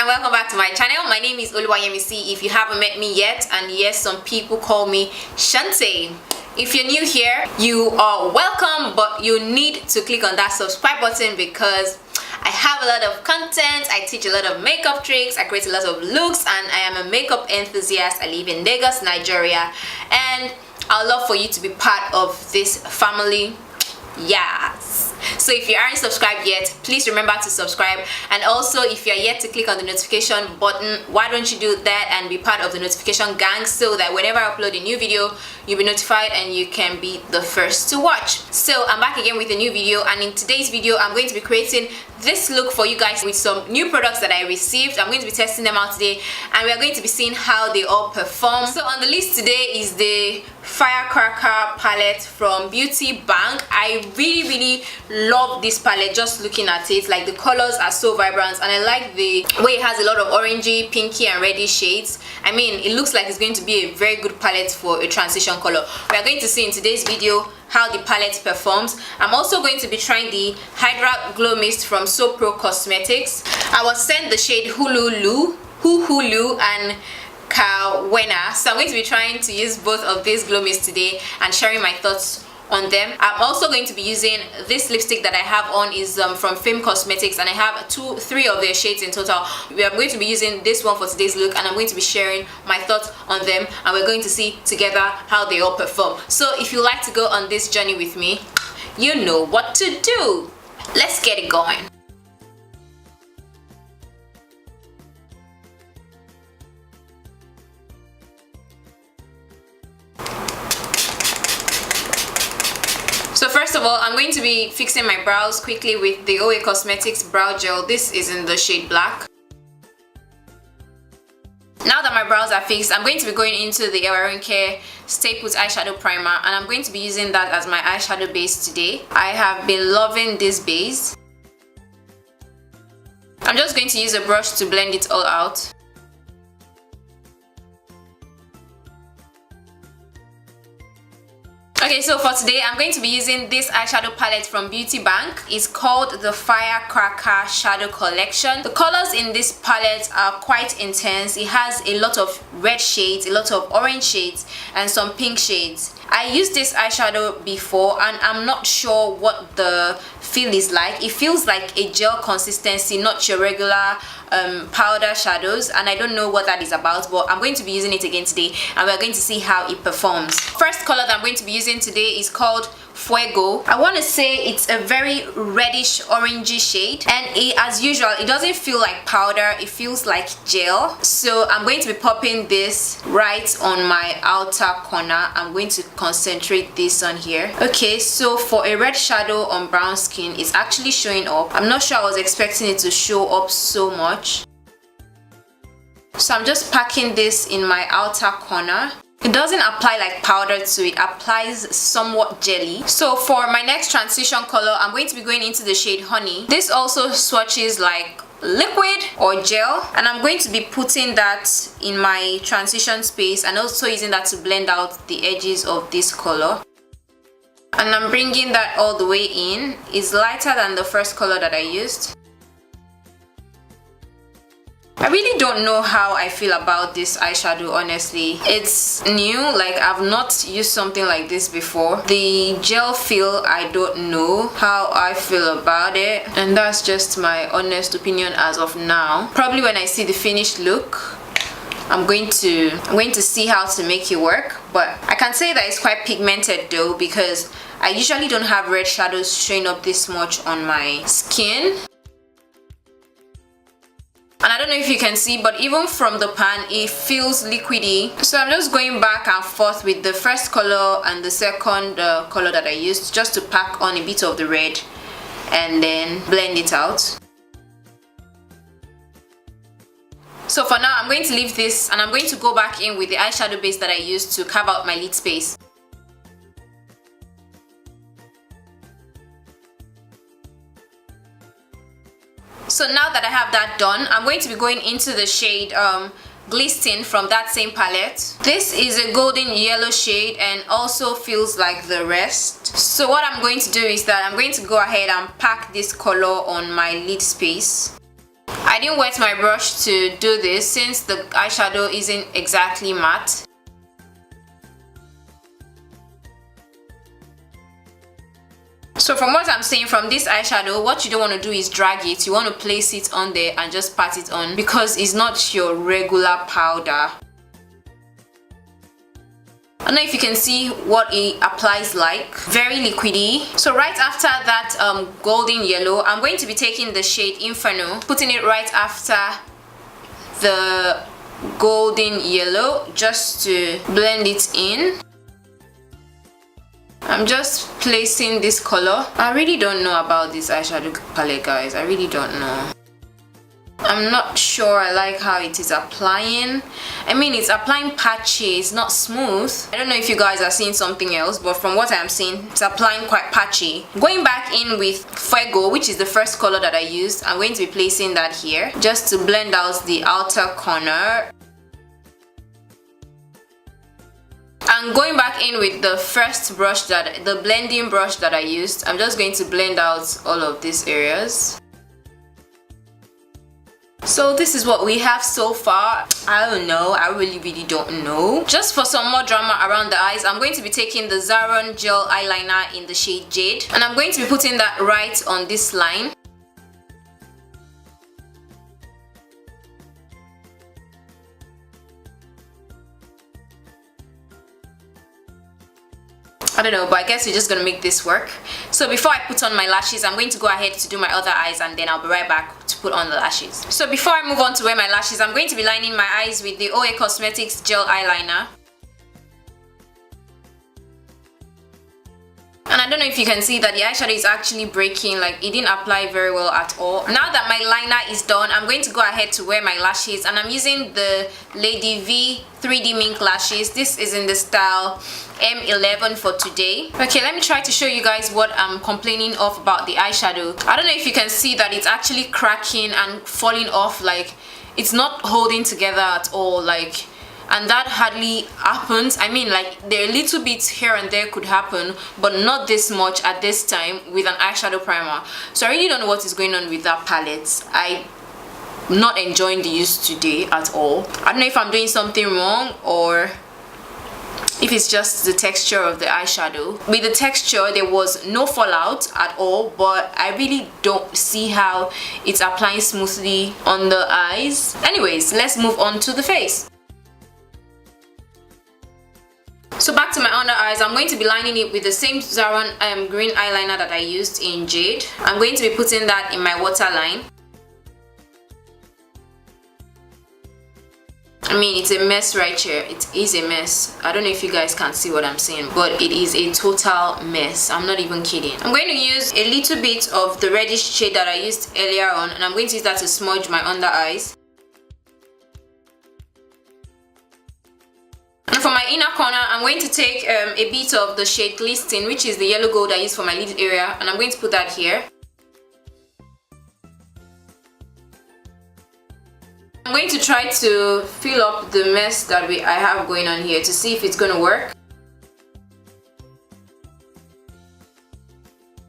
and welcome back to my channel. My name is Oluwayemisi if you haven't met me yet, and yes, some people call me Shante. If you're new here, you are welcome, but you need to click on that subscribe button because I have a lot of content. I teach a lot of makeup tricks, I create a lot of looks, and I am a makeup enthusiast. I live in Lagos, Nigeria, and I'd love for you to be part of this family. Yes. So if you aren't subscribed yet, please remember to subscribe, and also if you're yet to click on the notification button, why don't you do that and be part of the notification gang so that whenever I upload a new video, you'll be notified and you can be the first to watch. So I'm back again with a new video, and in today's video I'm going to be creating this look for you guys with some new products that I received. I'm going to be testing them out today, and we are going to be seeing how they all perform. So on the list today is the Firecracker palette from BeautyBank. I really love this palette. Just looking at it, like the colors are so vibrant, and I like the way it has a lot of orangey, pinky and reddish shades. I mean, it looks like it's going to be a very good palette for a transition color. We are going to see in today's video how the palette performs. I'm also going to be trying the Hydra Glow Mist from Soopro Cosmetics. I was sent the shade Huhulu and Kawena, so I'm going to be trying to use both of these glow mists today and sharing my thoughts on them. I'm also going to be using this lipstick that I have on is from FameBeauty, and I have three of their shades in total. We are going to be using this one for today's look, and I'm going to be sharing my thoughts on them, and we're going to see together how they all perform. So if you like to go on this journey with me, you know what to do. Let's get it going. So first of all, I'm going to be fixing my brows quickly with the OAcosmetics brow gel. This is in the shade black. Now that my brows are fixed, I'm going to be going into the Ewaronke Stay Put eyeshadow primer, and I'm going to be using that as my eyeshadow base today. I have been loving this base. I'm just going to use a brush to blend it all out. Okay, so for today I'm going to be using this eyeshadow palette from BeautyBank. It's called the Firecracker Shadow Collection. The colors in this palette are quite intense. It has a lot of red shades, a lot of orange shades, and some pink shades. I used this eyeshadow before, and I'm not sure what the feel is like. It feels like a gel consistency, not your regular powder shadows, and I don't know what that is about, but I'm going to be using it again today, and we're going to see how it performs. First color that I'm going to be using today is called Fuego. I want to say it's a very reddish orangey shade, and as usual, it doesn't feel like powder, it feels like gel. So I'm going to be popping this right on my outer corner. I'm going to concentrate this on here. Okay, so for a red shadow on brown skin, it's actually showing up. I'm not sure I was expecting it to show up so much. So I'm just packing this in my outer corner. It doesn't apply like powder to it, applies somewhat jelly. So for my next transition color, I'm going to be going into the shade Honey. This also swatches like liquid or gel, and I'm going to be putting that in my transition space and also using that to blend out the edges of this color. And I'm bringing that all the way in. It's lighter than the first color that I used. I really don't know how I feel about this eyeshadow, honestly. It's new, like I've not used something like this before. The gel feel, I don't know how I feel about it, and that's just my honest opinion as of now. Probably when I see the finished look, I'm going to see how to make it work. But I can say that it's quite pigmented though, because I usually don't have red shadows showing up this much on my skin. And I don't know if you can see, but even from the pan, it feels liquidy. So I'm just going back and forth with the first color and the second color that I used, just to pack on a bit of the red and then blend it out. So for now, I'm going to leave this, and I'm going to go back in with the eyeshadow base that I used to carve out my lid space. So now that I have that done, I'm going to be going into the shade Glisten from that same palette. This is a golden yellow shade and also feels like the rest. So what I'm going to do is that I'm going to go ahead and pack this color on my lid space. I didn't wet my brush to do this since the eyeshadow isn't exactly matte. So from what I'm saying, from this eyeshadow, what you don't want to do is drag it. You want to place it on there and just pat it on because it's not your regular powder. I don't know if you can see what it applies like. Very liquidy. So right after that golden yellow, I'm going to be taking the shade Inferno, putting it right after the golden yellow just to blend it in. I'm just placing this color. I really don't know about this eyeshadow palette, guys. I really don't know. I'm not sure I like how it is applying. I mean, it's applying patchy, it's not smooth. I don't know if you guys are seeing something else, but from what I'm seeing, it's applying quite patchy. Going back in with Fuego, which is the first color that I used, I'm going to be placing that here just to blend out the outer corner. And going back in with the first brush, the blending brush that I used, I'm just going to blend out all of these areas. So this is what we have so far. I don't know, I really don't know. Just for some more drama around the eyes, I'm going to be taking the Zaron gel eyeliner in the shade Jade, and I'm going to be putting that right on this line. I don't know, but I guess we're just gonna make this work. So before I put on my lashes, I'm going to go ahead to do my other eyes and then I'll be right back to put on the lashes. So before I move on to wear my lashes, I'm going to be lining my eyes with the OAcosmetics gel eyeliner. And I don't know if you can see that the eyeshadow is actually breaking, like it didn't apply very well at all. Now that my liner is done, I'm going to go ahead to wear my lashes, and I'm using the LadyVee 3D mink lashes. This is in the style M11 for today. Okay, let me try to show you guys what I'm complaining of about the eyeshadow. I don't know if you can see that it's actually cracking and falling off, like it's not holding together at all, like. And that hardly happens. I mean, like, there are little bits here and there could happen, but not this much at this time with an eyeshadow primer. So I really don't know what is going on with that palette. I'm not enjoying the use today at all. I don't know if I'm doing something wrong or if it's just the texture of the eyeshadow. With the texture, there was no fallout at all, but I really don't see how it's applying smoothly on the eyes. Anyways, let's move on to the face. So back to my under eyes, I'm going to be lining it with the same Zaron green eyeliner that I used in Jade. I'm going to be putting that in my waterline. I mean, it's a mess right here. It is a mess. I don't know if you guys can see what I'm saying, but it is a total mess. I'm not even kidding. I'm going to use a little bit of the reddish shade that I used earlier on, and I'm going to use that to smudge my under eyes. And for my inner corner, I'm going to take a bit of the shade Glisten, which is the yellow gold I use for my lid area, and I'm going to put that here. I'm going to try to fill up the mess that I have going on here to see if it's going to work.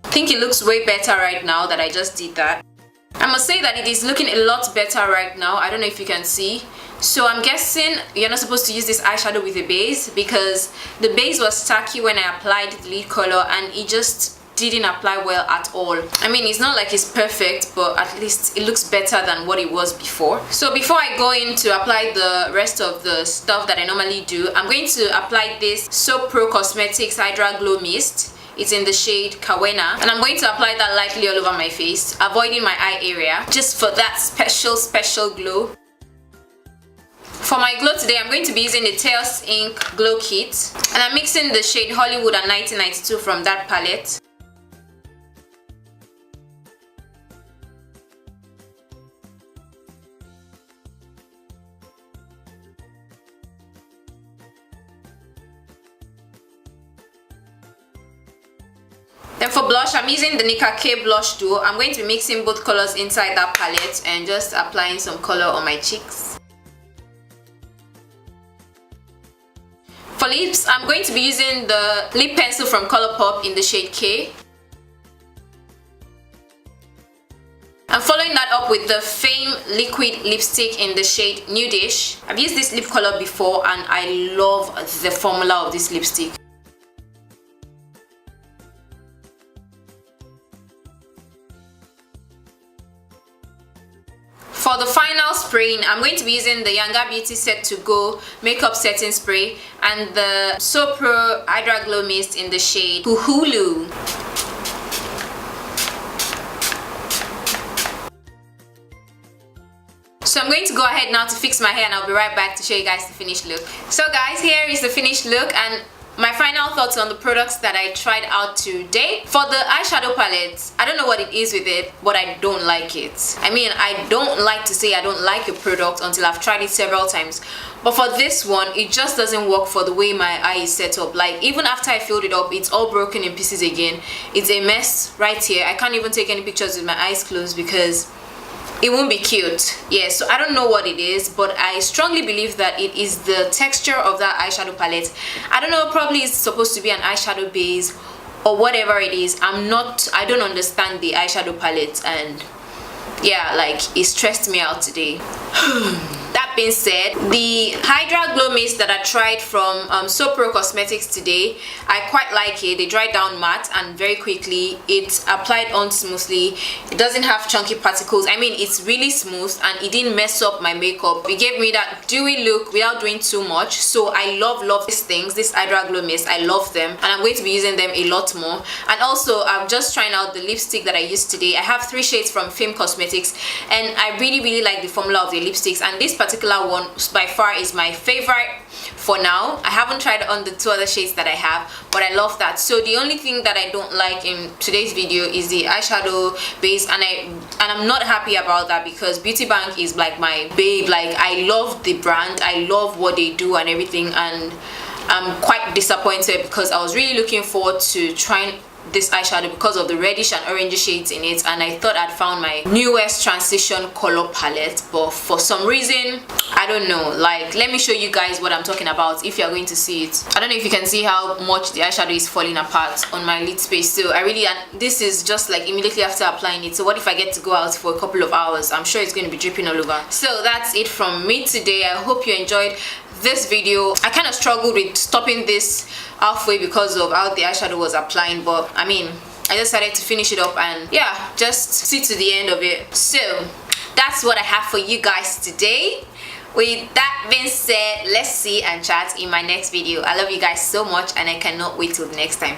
I think it looks way better right now that I just did that. I must say that it is looking a lot better right now. I don't know if you can see. So I'm guessing you're not supposed to use this eyeshadow with a base because the base was tacky when I applied the lid color and it just didn't apply well at all. I mean, it's not like it's perfect, but at least it looks better than what it was before. So before I go in to apply the rest of the stuff that I normally do, I'm going to apply this Soopro Cosmetics Hydra Glow Mist. It's in the shade Kawena, and I'm going to apply that lightly all over my face, avoiding my eye area, just for that special glow. For my glow today, I'm going to be using the Taos Ink Glow Kit, and I'm mixing the shade Hollywood and 1992 from that palette. Then for blush, I'm using the Nicka-K blush duo. I'm going to be mixing both colors inside that palette and just applying some color on my cheeks. For lips, I'm going to be using the lip pencil from ColourPop in the shade K. I'm following that up with the Fame liquid lipstick in the shade Nude-ish. I've used this lip color before and I love the formula of this lipstick. For the final spraying, I'm going to be using the YangaBeauty Set to Go makeup setting spray and the Soopro Hydra Glow Mist in the shade Huhulu. So I'm going to go ahead now to fix my hair and I'll be right back to show you guys the finished look. So guys, here is the finished look and my final thoughts on the products that I tried out today. For the eyeshadow palette, I don't know what it is with it, but I don't like it. I mean, I don't like to say I don't like a product until I've tried it several times. But for this one, it just doesn't work for the way my eye is set up. Like, even after I filled it up, it's all broken in pieces again. It's a mess right here. I can't even take any pictures with my eyes closed because it won't be cute. Yeah, so I don't know what it is, but I strongly believe that it is the texture of that eyeshadow palette. I don't know, probably it's supposed to be an eyeshadow base or whatever it is. I don't understand the eyeshadow palette, and yeah, like, it stressed me out today. That being said, the Hydra Glow Mist that I tried from Soopro Cosmetics today, I quite like it. They dry down matte and very quickly. It applied on smoothly. It doesn't have chunky particles. I mean, it's really smooth and it didn't mess up my makeup. It gave me that dewy look without doing too much. So I love these things, this Hydra Glow Mist. I love them and I'm going to be using them a lot more. And also, I'm just trying out the lipstick that I used today. I have 3 shades from Fame Cosmetics and I really like the formula of the lipsticks, and this particular one by far is my favorite for now. I haven't tried on the 2 other shades that I have, but I love that. So the only thing that I don't like in today's video is the eyeshadow base, and I'm not happy about that because BeautyBank is like my babe. Like, I love the brand, I love what they do and everything, and I'm quite disappointed because I was really looking forward to trying this eyeshadow because of the reddish and orange shades in it, and I thought I'd found my newest transition color palette, but for some reason, I don't know. Like, let me show you guys what I'm talking about if you're going to see it. I don't know if you can see how much the eyeshadow is falling apart on my lid space. So and this is just like immediately after applying it. So what if I get to go out for a couple of hours? I'm sure it's going to be dripping all over. So that's it from me today. I hope you enjoyed this video. I kind of struggled with stopping this halfway because of how the eyeshadow was applying, but I mean, I decided to finish it up and yeah, just see to the end of it. So that's what I have for you guys today. With that being said, let's see and chat in my next video. I love you guys so much and I cannot wait till the next time.